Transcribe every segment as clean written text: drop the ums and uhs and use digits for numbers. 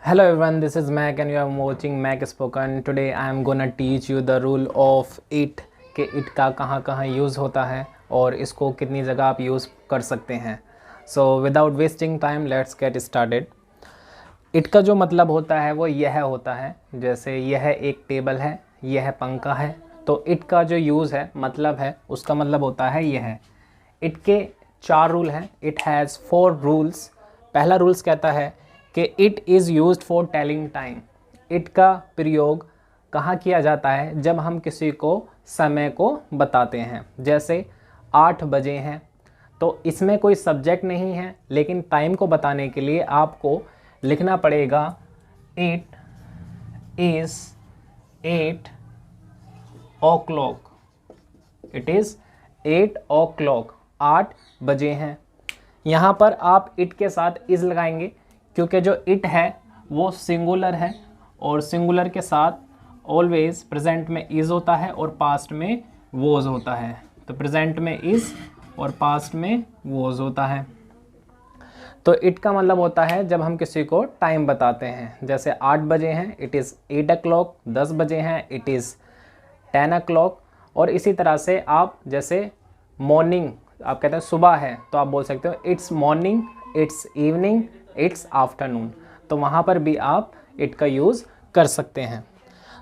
Hello everyone, this is Mac and you are watching Mac Spoken. Today I am gonna teach you the rule of it कि it का कहाँ कहाँ use होता है और इसको कितनी जगह आप यूज़ कर सकते हैं. So without wasting time, let's get started. it का जो मतलब होता है वो यह होता है, जैसे यह एक टेबल है, यह पंखा है, तो it का जो यूज़ है मतलब है उसका मतलब होता है यह. it के 4 रूल हैं. it has 4 rules. पहला रूल्स कहता है कि it is used for telling time. It का प्रयोग कहाँ किया जाता है? जब हम किसी को समय को बताते हैं. जैसे 8 बजे हैं, तो इसमें कोई सब्जेक्ट नहीं है, लेकिन टाइम को बताने के लिए आपको लिखना पड़ेगा it is 8 o'clock. It is 8 o'clock. 8 बजे हैं. यहाँ पर आप इट के साथ इज़ लगाएंगे क्योंकि जो इट है वो सिंगुलर है और सिंगुलर के साथ ऑलवेज प्रेजेंट में इज़ होता है और पास्ट में वॉज होता है. तो प्रेजेंट में इज़ और पास्ट में वॉज होता है. तो इट का मतलब होता है जब हम किसी को टाइम बताते हैं. जैसे 8 बजे हैं, इट इज़ 8 o'clock. 10 बजे हैं, इट इज़ 10 o'clock. और इसी तरह से आप जैसे मॉर्निंग, आप कहते हैं सुबह है, तो आप बोल सकते हो it's morning, it's evening, it's afternoon. तो वहाँ पर भी आप इट का यूज़ कर सकते हैं.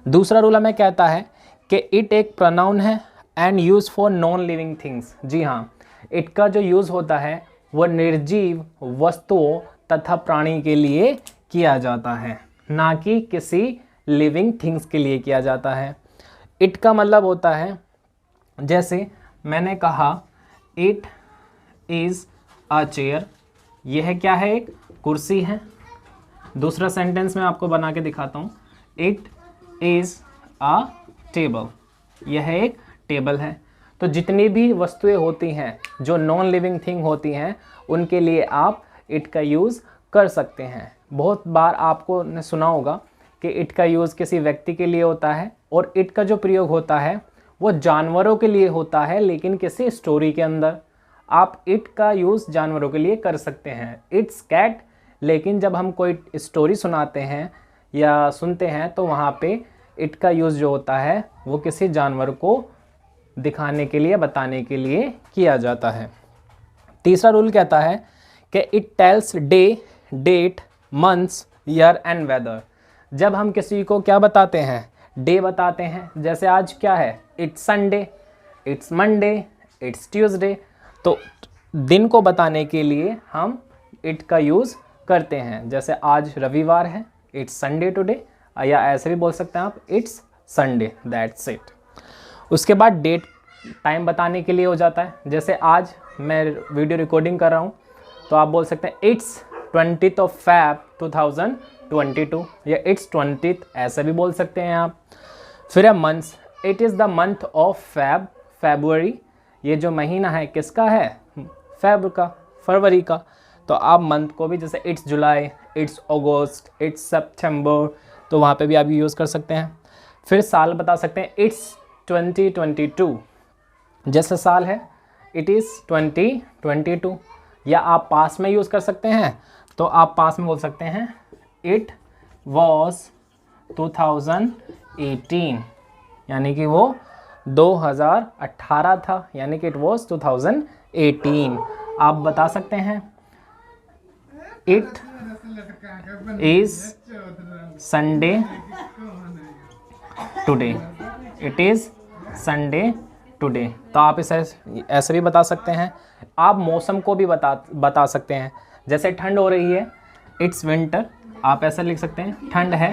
दूसरा रूल हमें कहता है कि इट एक प्रोनाउन है and use for non living things. जी हाँ, इट का जो यूज़ होता है वह निर्जीव वस्तुओं तथा प्राणी के लिए किया जाता है, ना कि किसी लिविंग थिंग्स के लिए किया जाता है. इट का मतलब होता है, जैसे मैंने कहा इट इज़ अ चेयर. यह क्या है? एक कुर्सी है. दूसरा सेंटेंस में आपको बना के दिखाता हूँ. It is a table. यह एक टेबल है. तो जितनी भी वस्तुएं होती हैं जो नॉन लिविंग थिंग होती हैं, उनके लिए आप इट का यूज़ कर सकते हैं. बहुत बार आपको ने सुना होगा कि इट का यूज़ किसी व्यक्ति के लिए होता है और इट का जो प्रयोग होता है वो जानवरों के लिए होता है, लेकिन किसी स्टोरी के अंदर. आप इट का यूज़ जानवरों के लिए कर सकते हैं, इट्स कैट. लेकिन जब हम कोई स्टोरी सुनाते हैं या सुनते हैं तो वहाँ पे इट का यूज़ जो होता है वो किसी जानवर को दिखाने के लिए, बताने के लिए किया जाता है. तीसरा रूल कहता है कि it tells day, date, months, year and weather. जब हम किसी को क्या बताते हैं? डे बताते हैं. जैसे आज क्या है? It's Sunday, it's Monday, it's Tuesday. तो दिन को बताने के लिए हम इट का यूज़ करते हैं. जैसे आज रविवार है, इट्स संडे टुडे. या ऐसे भी बोल सकते हैं आप, इट्स संडे, दैट्स इट. उसके बाद डेट, टाइम बताने के लिए हो जाता है. जैसे आज मैं वीडियो रिकॉर्डिंग कर रहा हूँ, तो आप बोल सकते हैं इट्स 20th of Feb 2022 या इट्स 20th, ऐसे भी बोल सकते हैं आप. फिर है months. It is the month of Feb, फरवरी. ये जो महीना है किसका है? फेब का, फरवरी का. तो आप मंथ को भी, जैसे it's July, it's August, it's September, तो वहाँ पे भी आप यूज़ कर सकते हैं. फिर साल बता सकते हैं. इट्स 2022. जैसे साल है, इट इज़ 2022. या आप पास में यूज़ कर सकते हैं, तो आप पास में बोल सकते हैं इट वॉज 2018, यानी कि वो 2018 था, यानी कि इट वॉज 2018. आप बता सकते हैं it is Sunday today. It is Sunday today. तो आप इसे ऐसे भी बता सकते हैं. आप मौसम को भी बता सकते हैं. जैसे ठंड हो रही है, इट्स विंटर. आप ऐसा लिख सकते हैं, ठंड है,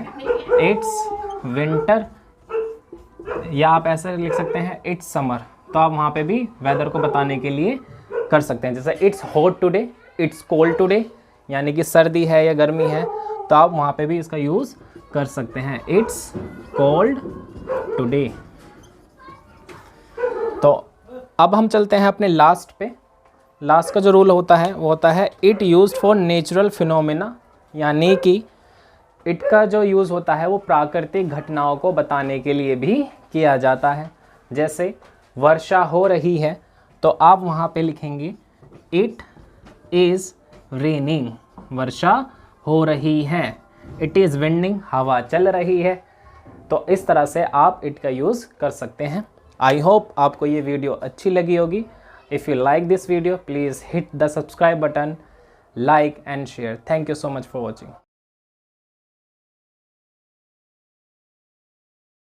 इट्स विंटर. या आप ऐसे लिख सकते हैं इट्स समर. तो आप वहाँ पे भी वेदर को बताने के लिए कर सकते हैं. जैसे it's hot today, it's cold today, यानी कि सर्दी है या गर्मी है, तो आप वहाँ पे भी इसका यूज़ कर सकते हैं, इट्स कोल्ड टुडे. तो अब हम चलते हैं अपने लास्ट पे. लास्ट का जो रूल होता है वो होता है it used for natural phenomena, यानी कि इट का जो यूज़ होता है वो प्राकृतिक घटनाओं को बताने के लिए भी किया जाता है. जैसे वर्षा हो रही है, तो आप वहाँ पे लिखेंगे इट इज़ रेनिंग. वर्षा हो रही है, इट इज़ विंडिंग, हवा चल रही है। तो इस तरह से आप इट का यूज़ कर सकते हैं। आई होप आपको ये वीडियो अच्छी लगी होगी। If you like this video, please hit the subscribe button, like and share. Thank you so much for watching.